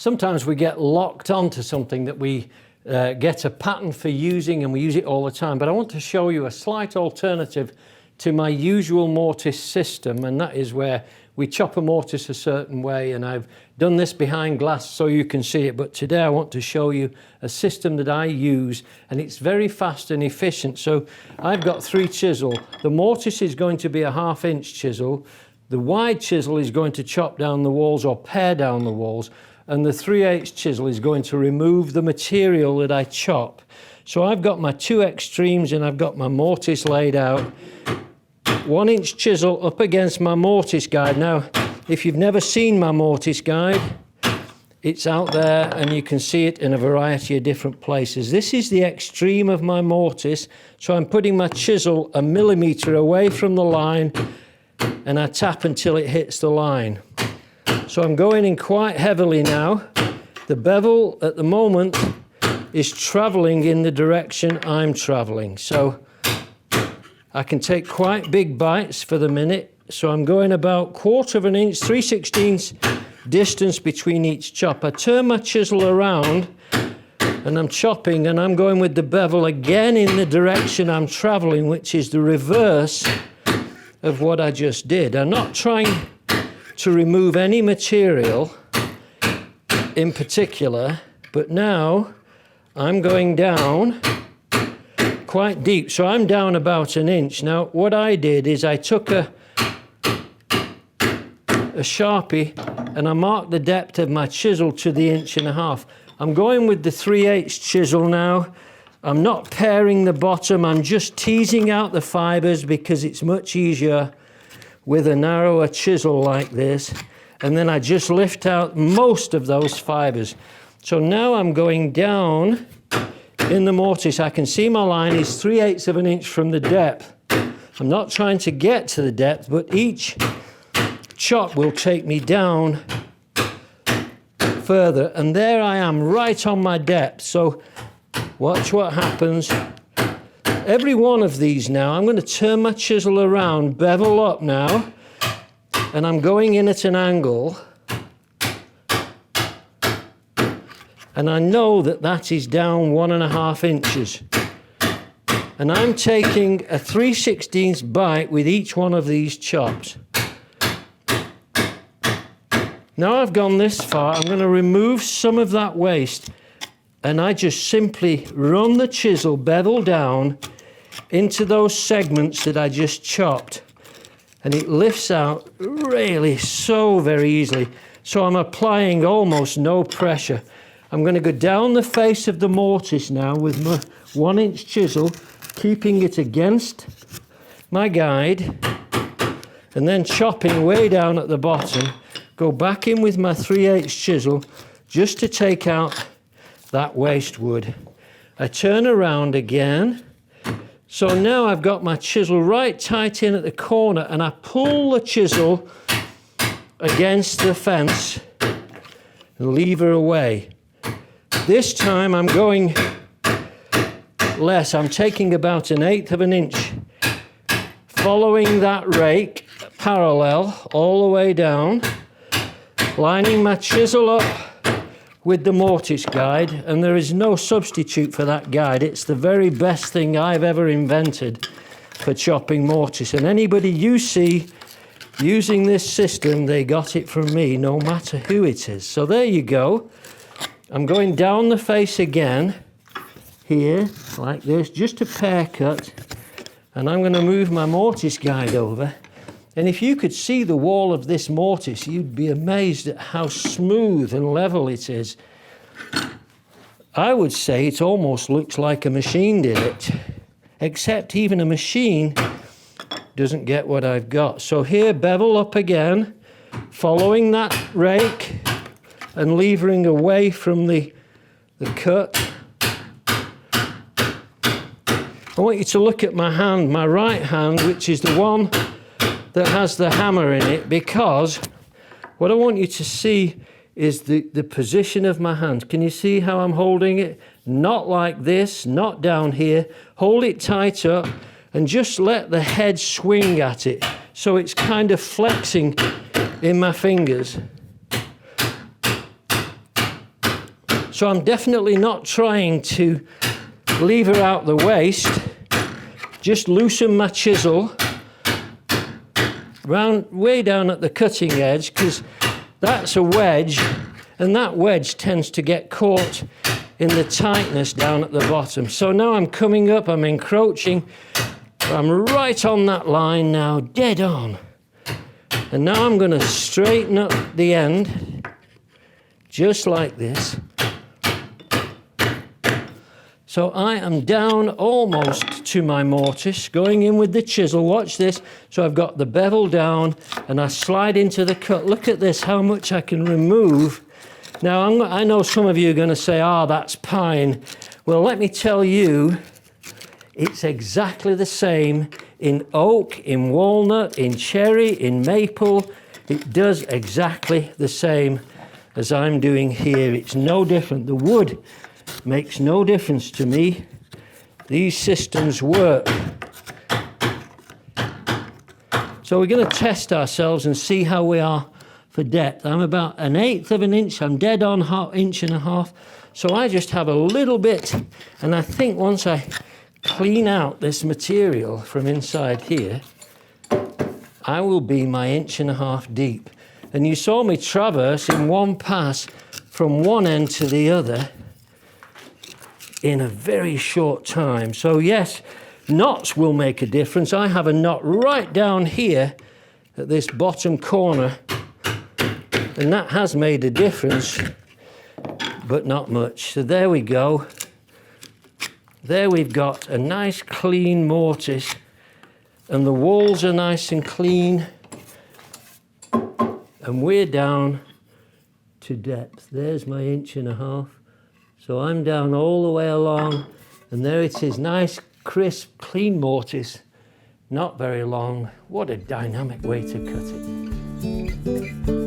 sometimes we get locked onto something that we get a pattern for using and we use it all the time. But I want to show you a slight alternative to my usual mortise system, and that is where we chop a mortise a certain way, and I've done this behind glass so you can see it, but today I want to show you a system that I use, and it's very fast and efficient. So I've got 3 chisels. The mortise is going to be a 1/2 inch chisel. The wide chisel is going to chop down the walls or pare down the walls, and the 3/8 chisel is going to remove the material that I chop. So I've got my 2 extremes and I've got my mortise laid out. 1 inch chisel up against my mortise guide. Now, if you've never seen my mortise guide, it's out there and you can see it in a variety of different places. This is the extreme of my mortise, so I'm putting my chisel 1 millimeter away from the line and I tap until it hits the line. So I'm going in quite heavily now. The bevel at the moment is traveling in the direction I'm traveling. So I can take quite big bites for the minute. So I'm going about 1/4 inch, 3/16 distance between each chop. I turn my chisel around and I'm chopping, and I'm going with the bevel again in the direction I'm traveling, which is the reverse of what I just did. I'm not trying to remove any material in particular, but now I'm going down quite deep. So I'm down about 1 inch. Now what I did is I took a Sharpie and I marked the depth of my chisel to the 1.5 inches. I'm going with the 3/8 chisel now. I'm not paring the bottom, I'm just teasing out the fibers because it's much easier with a narrower chisel like this. And then I just lift out most of those fibers. So now I'm going down in the mortise. I can see my line is 3/8 of an inch from the depth. I'm not trying to get to the depth, but each chop will take me down further. And there I am, right on my depth. So watch what happens. Every one of these now, I'm going to turn my chisel around, bevel up now, and I'm going in at an angle. And I know that that is down 1.5 inches. And I'm taking a 3/16 bite with each one of these chops. Now I've gone this far, I'm going to remove some of that waste, and I just simply run the chisel bevel down into those segments that I just chopped, and it lifts out really so very easily. So I'm applying almost no pressure. I'm going to go down the face of the mortise now with my 1 inch chisel, keeping it against my guide, and then chopping way down at the bottom. Go back in with my 3/8 chisel just to take out that waste wood. I turn around again. So now I've got my chisel right tight in at the corner, and I pull the chisel against the fence and lever away. This time I'm going less. I'm taking about 1/8 of an inch, following that rake parallel all the way down, lining my chisel up with the mortise guide, and there is no substitute for that guide. It's the very best thing I've ever invented for chopping mortise, and anybody you see using this system, they got it from me, no matter who it is. So there you go. I'm going down the face again here like this, just a pear cut, and I'm going to move my mortise guide over. And if you could see the wall of this mortise, you'd be amazed at how smooth and level it is. I would say it almost looks like a machine did it, except even a machine doesn't get what I've got. So here, bevel up again, following that rake and levering away from the cut. I want you to look at my hand, my right hand, which is the one that has the hammer in it, because what I want you to see is the position of my hand. Can you see how I'm holding it? Not like this, not down here. Hold it tight up and just let the head swing at it. So it's kind of flexing in my fingers. So I'm definitely not trying to lever out the waste, just loosen my chisel round way down at the cutting edge, because that's a wedge, and that wedge tends to get caught in the tightness down at the bottom. So now I'm coming up, I'm encroaching, I'm right on that line now, dead on. And now I'm going to straighten up the end, just like this. So I am down almost to my mortise, going in with the chisel. Watch this. So I've got the bevel down and I slide into the cut. Look at this, how much I can remove. Now I know some of you are going to say, that's pine. Well, let me tell you, it's exactly the same in oak, in walnut, in cherry, in maple. It does exactly the same as I'm doing here. It's no different. The wood makes no difference to me. These systems work. So we're going to test ourselves and see how we are for depth. I'm about 1/8 of an inch. I'm dead on 1.5 inches. So I just have a little bit, and I think once I clean out this material from inside here, I will be my 1.5 inches deep. And you saw me traverse in one pass from one end to the other in a very short time. So yes, knots will make a difference. I have a knot right down here at this bottom corner, and that has made a difference, but not much. So there we go. There we've got a nice clean mortise, and the walls are nice and clean, and we're down to depth. There's my 1.5 inches. So I'm down all the way along, and there it is, nice, crisp, clean mortise, not very long. What a dynamic way to cut it.